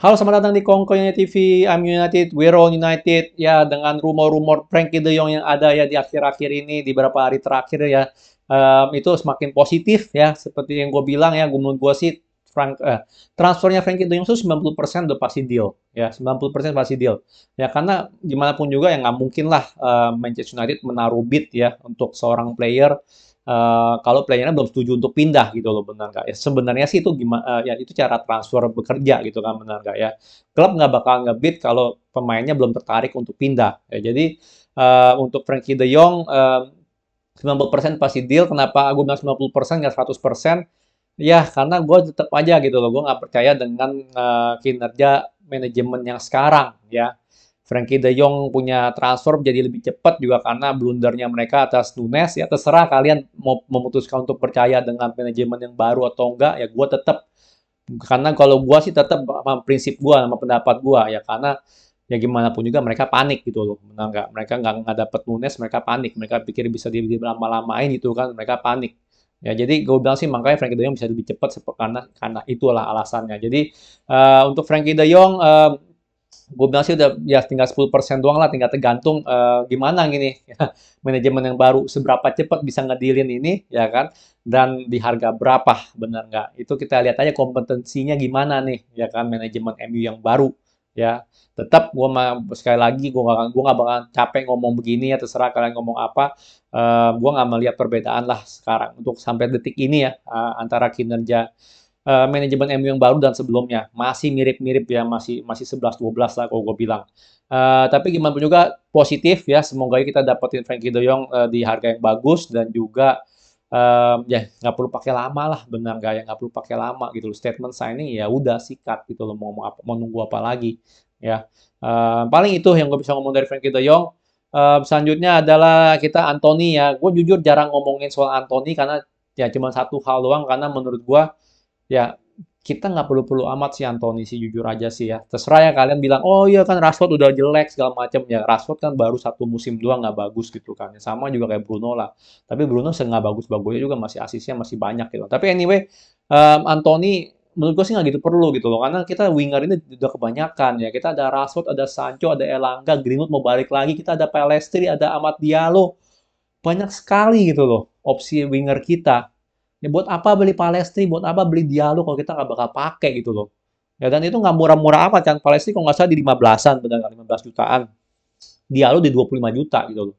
Halo, selamat datang di Kongko United TV. I'm United, we're all United. Ya, dengan rumor-rumor Frankie De Jong yang ada ya di akhir-akhir ini, di beberapa hari terakhir ya, itu semakin positif ya. Seperti yang gue bilang ya, menurut gue sih transfernya Frankie De Jong itu 90% udah pasti deal. Ya, 90% pasti deal. Ya, karena gimana pun juga ya nggak mungkin lah Manchester United menaruh bid ya untuk seorang player kalau playernya belum setuju untuk pindah gitu loh, benar nggak ya? Sebenarnya sih itu gimana ya, itu cara transfer bekerja gitu kan, benar nggak ya? Klub nggak bakal ngebid kalau pemainnya belum tertarik untuk pindah ya. Jadi untuk Frankie De Jong 90% pasti deal. Kenapa gue bilang 90% nggak 100%? Ya karena gue tetap aja gitu loh, gue nggak percaya dengan kinerja manajemen yang sekarang ya. Frankie De Jong punya transfer jadi lebih cepat juga karena blundernya mereka atas Nunes. Ya terserah kalian mau memutuskan untuk percaya dengan manajemen yang baru atau enggak. Ya gue tetap, karena kalau gue sih tetap sama prinsip gue, sama pendapat gue ya, karena ya gimana pun juga mereka panik gitu loh, benar nggak? Mereka nggak dapet Nunes, mereka panik, mereka pikir bisa di lama-lamain gitu kan, mereka panik. Ya jadi gue bilang sih makanya Frankie De Jong bisa lebih cepat karena itulah alasannya. Jadi untuk Frankie De Jong gue bilang sih udah ya tinggal 10% doang lah, tinggal tergantung gimana gini manajemen yang baru seberapa cepat bisa ngedilin ini ya kan, dan di harga berapa, benar nggak, itu kita lihat aja kompetensinya gimana nih ya kan, manajemen MU yang baru ya. Tetap gue sekali lagi gue nggak bakal capek ngomong begini ya, terserah kalian ngomong apa. Gue nggak melihat perbedaan lah sekarang untuk sampai detik ini ya, antara kinerja manajemen MU yang baru dan sebelumnya masih mirip-mirip ya, masih masih 11-12 lah kalau gue bilang. Tapi gimana pun juga positif ya, semoga kita dapetin Frankie De Jong di harga yang bagus, dan juga ya nggak perlu pakai lama lah, benar nggak ya, nggak perlu pakai lama gitu loh. Statement signing ya udah sikat gitu loh, mau mau nunggu apa lagi ya. Paling itu yang gue bisa ngomong dari Frankie De Jong. Selanjutnya adalah kita Anthony ya. Gue jujur jarang ngomongin soal Anthony karena ya cuma satu hal doang, karena menurut gue ya kita nggak perlu-perlu amat sih Anthony sih, jujur aja sih ya. Terserah ya kalian bilang, oh iya kan Rashford udah jelek segala macam ya. Rashford kan baru satu musim doang nggak bagus gitu kan. Sama juga kayak Bruno lah. Tapi Bruno nggak bagus-bagusnya juga masih asisnya masih banyak gitu. Tapi anyway, Anthony menurut gue sih nggak gitu perlu gitu loh. Karena kita winger ini udah kebanyakan ya. Kita ada Rashford, ada Sancho, ada Elanga, Greenwood mau balik lagi. Kita ada Pellistri, ada Amad Diallo. Banyak sekali gitu loh opsi winger kita. Ya buat apa beli Palestri, buat apa beli Diallo kalau kita nggak bakal pakai gitu loh. Ya dan itu nggak murah-murah amat kan. Palestri kalau nggak salah di 15-an, benar nggak, 15 jutaan. Diallo di 25 juta gitu loh.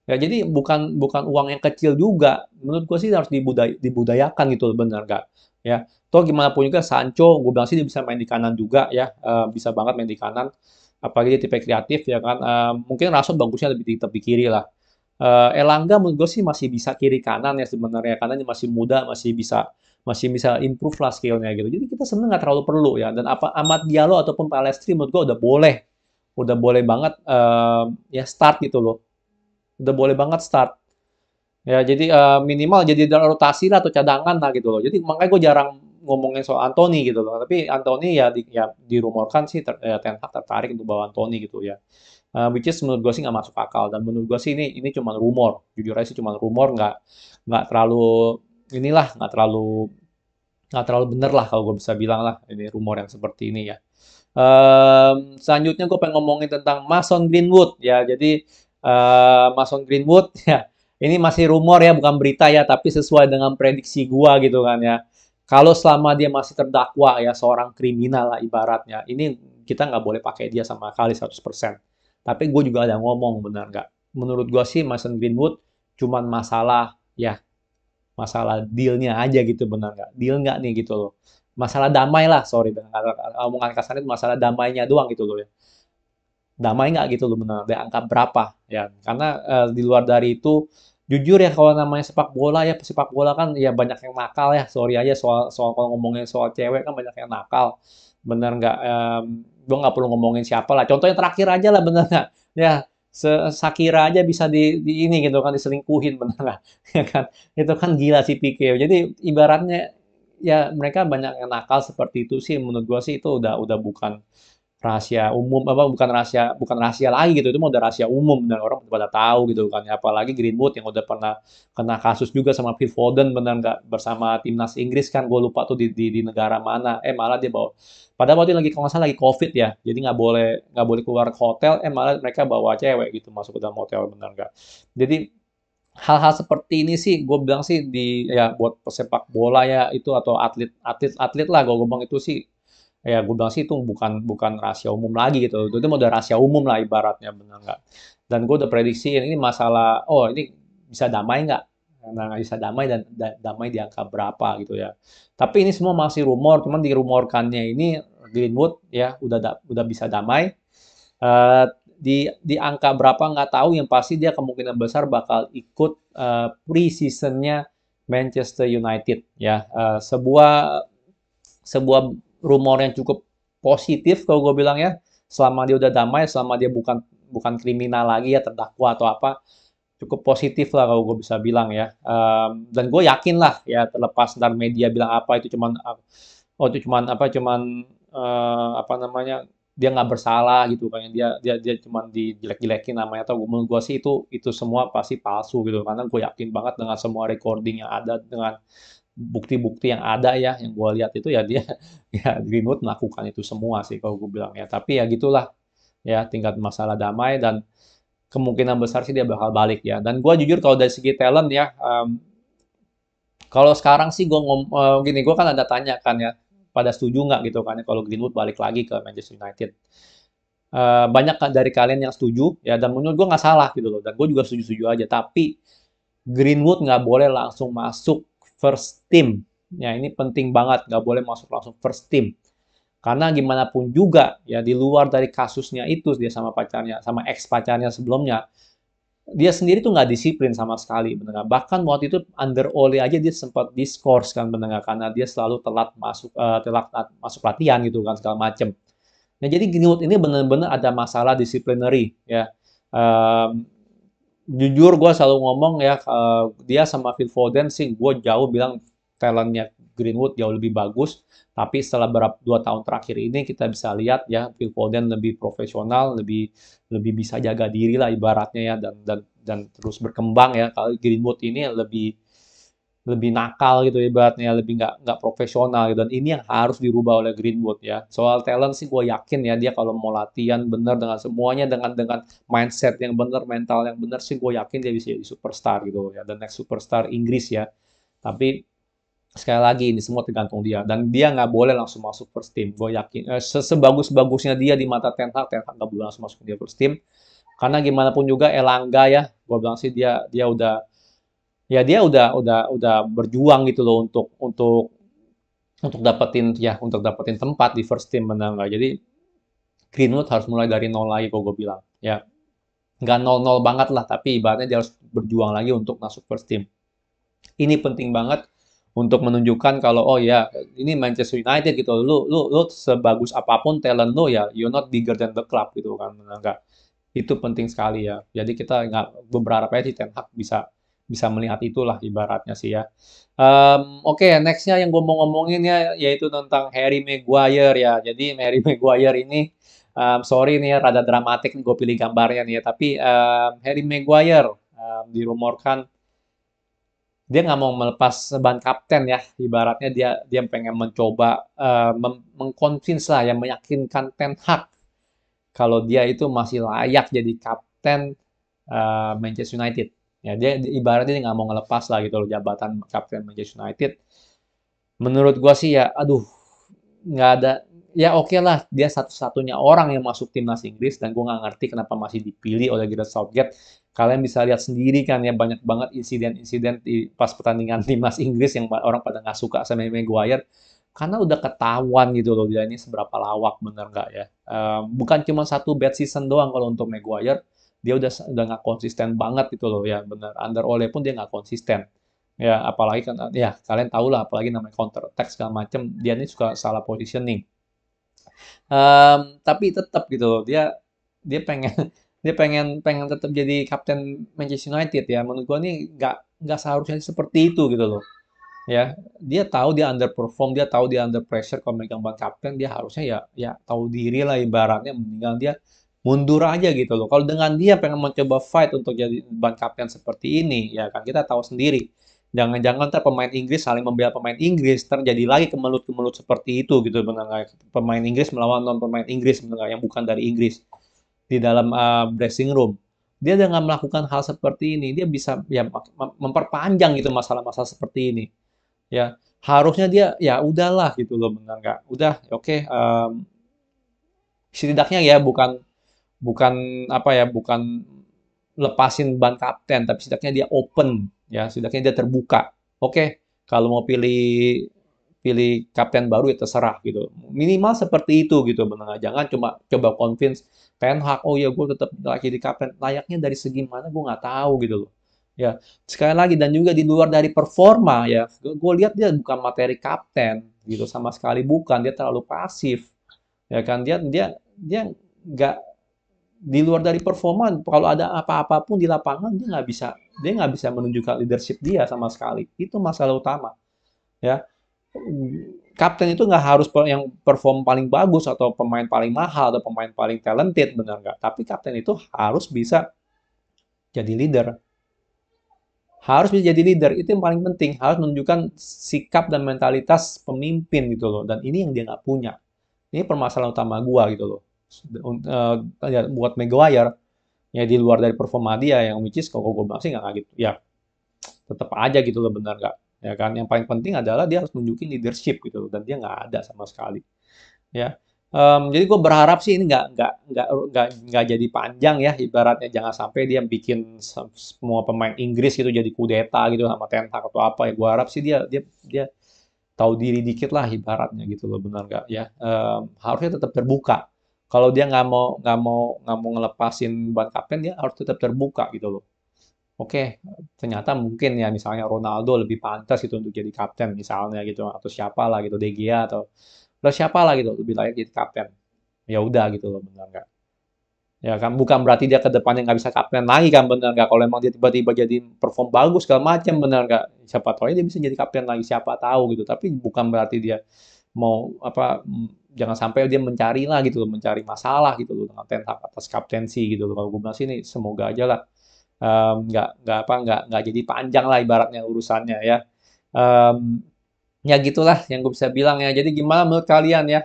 Ya jadi bukan bukan uang yang kecil juga. Menurut gue sih harus dibudayakan gitu loh, benar nggak? Ya. Toh gimana pun juga Sancho, gue bilang sih dia bisa main di kanan juga ya. Bisa banget main di kanan. Apalagi dia tipe kreatif ya kan. Mungkin Rashford bagusnya lebih di tepi kiri lah. Elangga menurut gue sih masih bisa kiri kanan ya sebenarnya, karena dia masih muda, masih bisa improve lah skillnya gitu. Jadi kita sebenarnya nggak terlalu perlu ya. Dan apa Amad Diallo ataupun Palestri menurut gue udah boleh banget ya start gitu loh. Udah boleh banget start. Ya jadi minimal jadi rotasi lah atau cadangan lah gitu loh. Jadi makanya gue jarang ngomongin soal Anthony gitu loh. Tapi Anthony ya dirumorkan sih Ten Hag tertarik untuk bawa Anthony gitu ya. Which is menurut gue sih nggak masuk akal, dan menurut gue sih ini cuma rumor, jujur aja sih cuma rumor, nggak terlalu inilah, nggak terlalu bener lah kalau gue bisa bilang lah, ini rumor yang seperti ini ya. Selanjutnya gue pengen ngomongin tentang Mason Greenwood ya. Jadi Mason Greenwood ya, ini masih rumor ya, bukan berita ya, tapi sesuai dengan prediksi gue gitu kan ya. Kalau selama dia masih terdakwa ya, seorang kriminal lah ibaratnya, ini kita nggak boleh pakai dia sama sekali 100%. Tapi gue juga ada ngomong, benar nggak? Menurut gue sih Mason Greenwood cuman masalah ya, masalah dealnya aja gitu, benar nggak? Deal nggak nih gitu loh. Masalah damai lah, sorry, dengan omongan kasarnya itu masalah damainya doang gitu loh ya. Damai nggak gitu loh, benar, di angka berapa ya. Karena di luar dari itu, jujur ya kalau namanya sepak bola kan ya banyak yang nakal ya. Sorry aja soal soal kalau ngomongin soal cewek kan banyak yang nakal. Benar nggak? Gue nggak perlu ngomongin siapa lah. Contoh yang terakhir aja lah, benar nggak? Ya, Shakira aja bisa di ini gitu kan, diselingkuhin, benar nggak? Ya kan? Itu kan gila sih Pique. Jadi ibaratnya ya mereka banyak yang nakal seperti itu sih, menurut gue sih itu udah bukan rahasia umum apa bukan rahasia lagi gitu, itu mau udah rahasia umum dan orang pada tahu gitu kan ya. Apalagi Greenwood yang udah pernah kena kasus juga sama Phil Foden, benar nggak, bersama timnas Inggris kan, gue lupa tuh di negara mana, malah dia bawa, padahal waktu itu lagi kalau nggak salah lagi COVID ya, jadi nggak boleh keluar ke hotel, malah mereka bawa cewek gitu masuk ke dalam hotel, benar nggak. Jadi hal-hal seperti ini sih gue bilang sih di ya buat pesepak bola ya itu, atau atlet lah gue bilang itu sih, ya gue bilang sih itu bukan bukan rahasia umum lagi gitu, itu udah rahasia umum lah ibaratnya, benar nggak. Dan gue udah prediksi ini masalah, oh ini bisa damai nggak, nah nggak bisa damai, dan damai di angka berapa gitu ya. Tapi ini semua masih rumor, cuman dirumorkannya ini Greenwood ya udah bisa damai. Eh, di angka berapa nggak tahu, yang pasti dia kemungkinan besar bakal ikut pre-seasonnya Manchester United ya. Sebuah rumor yang cukup positif kalau gue bilang ya, selama dia udah damai, selama dia bukan bukan kriminal lagi ya, terdakwa atau apa, cukup positif lah kalau gue bisa bilang ya. Dan gue yakin lah ya, terlepas ntar media bilang apa, itu cuman oh itu cuman apa, cuman apa namanya, dia nggak bersalah gitu kan, dia dia dia cuman dijelek-jelekin namanya, atau menurut gue sih itu semua pasti palsu gitu, karena gue yakin banget dengan semua recording yang ada, dengan bukti-bukti yang ada ya, yang gue lihat itu ya, dia ya Greenwood melakukan itu semua sih kalau gue bilang ya. Tapi ya gitulah ya, tingkat masalah damai, dan kemungkinan besar sih dia bakal balik ya. Dan gue jujur kalau dari segi talent ya, kalau sekarang sih gue gini, gue kan ada tanya kan ya, pada setuju nggak gitu kan ya kalau Greenwood balik lagi ke Manchester United. Banyak kan dari kalian yang setuju ya, dan menurut gue nggak salah gitu loh, dan gue juga setuju-setuju aja. Tapi Greenwood nggak boleh langsung masuk first team. Ya ini penting banget, nggak boleh masuk langsung first team. Karena gimana pun juga ya, di luar dari kasusnya itu dia sama pacarnya, sama ex pacarnya sebelumnya, dia sendiri tuh nggak disiplin sama sekali, bener nggak? Bahkan waktu itu under Ole aja dia sempat diskors kan, bener nggak? Karena dia selalu telat masuk latihan gitu kan, segala macem. Nah jadi Greenwood ini bener-bener ada masalah disciplinary ya. Um, Jujur gue selalu ngomong ya, dia sama Phil Foden sih gue jauh bilang talentnya Greenwood jauh lebih bagus. Tapi setelah 2 tahun terakhir ini kita bisa lihat ya, Phil Foden lebih profesional, lebih lebih bisa jaga diri lah ibaratnya ya, dan terus berkembang ya. Kalau Greenwood ini lebih lebih nakal gitu ibaratnya, lebih nggak profesional gitu. Dan ini yang harus dirubah oleh Greenwood ya. Soal talent sih gue yakin ya, dia kalau mau latihan bener dengan semuanya, dengan mindset yang bener, mental yang bener sih, gue yakin dia bisa jadi superstar gitu ya, the next superstar Inggris ya. Tapi sekali lagi ini semua tergantung dia, dan dia nggak boleh langsung masuk first team. Gue yakin sebagus-bagusnya dia di mata Ten Hag nggak boleh langsung masuk dia first team, karena gimana pun juga Elanga ya, gue bilang sih dia dia udah ya, dia udah berjuang gitu loh untuk dapetin tempat di first team, benar nggak. Jadi Greenwood harus mulai dari nol lagi kalau gue bilang ya, nggak nol-nol banget lah, tapi ibaratnya dia harus berjuang lagi untuk masuk first team. Ini penting banget untuk menunjukkan kalau oh ya, ini Manchester United gitu, lu sebagus apapun talent lu ya, you're not bigger than the club gitu kan, benar nggak. Itu penting sekali ya. Jadi kita nggak berharap aja si Ten Hag bisa bisa melihat itulah ibaratnya sih ya. Oke, nextnya yang gue mau ngomongin ya, yaitu tentang Harry Maguire ya. Jadi Harry Maguire ini, sorry nih ya, rada dramatik nih gue pilih gambarnya nih ya. Tapi Harry Maguire dirumorkan dia nggak mau melepas ban kapten ya. Ibaratnya dia dia pengen mencoba mengconvince lah, yang meyakinkan Ten Hag kalau dia itu masih layak jadi kapten Manchester United. Ya dia ibaratnya dia nggak mau ngelepas lah gitu loh jabatan kapten Manchester United. Menurut gua sih ya, aduh, nggak ada, ya oke lah, dia satu-satunya orang yang masuk timnas Inggris, dan gua nggak ngerti kenapa masih dipilih oleh Gareth Southgate. Kalian bisa lihat sendiri kan ya, banyak banget insiden-insiden di pas pertandingan timnas Inggris yang orang pada nggak suka sama Maguire, karena udah ketahuan gitu loh dia ini seberapa lawak, bener nggak ya. Bukan cuma satu bad season doang kalau untuk Maguire, dia udah nggak konsisten banget gitu loh ya, bener. Under Ole pun dia nggak konsisten. Ya apalagi kan ya kalian tahu lah, apalagi namanya counter attack segala macam, dia ini suka salah positioning. Tapi tetap gitu loh, dia dia pengen dia pengen pengen tetap jadi kapten Manchester United ya. Menurut gua nih nggak seharusnya seperti itu gitu loh. Ya, dia tahu dia underperform, dia tahu dia under pressure kalau megang ban kapten, dia harusnya ya tahu diri lah ibaratnya mendingan dia mundur aja gitu loh. Kalau dengan dia pengen mencoba fight untuk jadi ban kapten seperti ini, ya kan kita tahu sendiri. Jangan-jangan ntar pemain Inggris saling membela pemain Inggris, terjadi lagi kemelut-kemelut seperti itu gitu benar nggak? Pemain Inggris melawan non pemain Inggris benar nggak? Yang bukan dari Inggris di dalam dressing room. Dia dengan melakukan hal seperti ini, dia bisa ya memperpanjang gitu masalah-masalah seperti ini. Ya, harusnya dia ya udahlah gitu loh benar nggak? Udah, oke, setidaknya ya bukan bukan apa ya, bukan lepasin ban kapten, tapi setidaknya dia open ya, setidaknya dia terbuka. Oke, kalau mau pilih pilih kapten baru ya terserah gitu. Minimal seperti itu gitu benar nggak? Jangan cuma coba convince Ten Hag, oh ya gue tetap lagi di kapten. Layaknya dari segi mana gue nggak tahu gitu loh. Ya, sekali lagi dan juga di luar dari performa ya, gue lihat dia bukan materi kapten gitu sama sekali bukan, dia terlalu pasif ya kan dia nggak di luar dari performa kalau ada apa-apa pun di lapangan dia nggak bisa menunjukkan leadership dia sama sekali itu masalah utama ya kapten itu nggak harus yang perform paling bagus atau pemain paling mahal atau pemain paling talented benar nggak tapi kapten itu harus bisa jadi leader harus bisa jadi leader itu yang paling penting harus menunjukkan sikap dan mentalitas pemimpin gitu loh dan ini yang dia nggak punya ini permasalahan utama gua gitu loh ya, buat Maguire ya di luar dari performa dia yang which is kalau gue bilang sih nggak gitu ya tetap aja gitu loh benar nggak ya kan yang paling penting adalah dia harus nunjukin leadership gitu loh dan dia nggak ada sama sekali ya. Jadi gue berharap sih ini nggak jadi panjang ya ibaratnya jangan sampai dia bikin semua pemain Inggris gitu jadi kudeta gitu sama Ten Hag atau apa ya gue harap sih dia tahu diri dikit lah ibaratnya gitu loh benar nggak ya harusnya tetap terbuka kalau dia nggak mau ngelepasin ban kapten dia harus tetap terbuka gitu loh oke ternyata mungkin ya misalnya Ronaldo lebih pantas gitu untuk jadi kapten misalnya gitu atau siapa lah gitu De Gea atau siapa lah gitu lebih layak jadi kapten ya udah gitu loh benar nggak ya kan bukan berarti dia ke depannya nggak bisa kapten lagi kan benar nggak kalau emang dia tiba-tiba jadi perform bagus segala macam benar nggak siapa tahu dia bisa jadi kapten lagi siapa tahu gitu tapi bukan berarti dia mau apa jangan sampai dia mencari lah gitu loh mencari masalah gitu loh dengan Ten Hag atas kaptensi gitu loh kalau gue bilang sih ini semoga aja lah nggak jadi panjang lah ibaratnya urusannya ya ya gitulah yang gue bisa bilang ya jadi gimana menurut kalian ya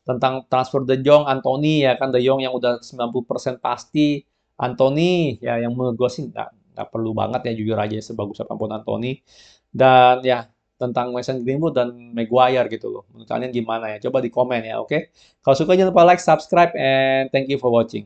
tentang transfer De Jong Anthony ya kan De Jong yang udah 90% pasti Anthony ya yang menurut gue sih nggak perlu banget ya jujur aja sebagus apapun Anthony dan ya tentang Mason Greenwood dan Maguire gitu loh menurut kalian gimana ya coba di komen ya oke kalau suka jangan lupa like subscribe and thank you for watching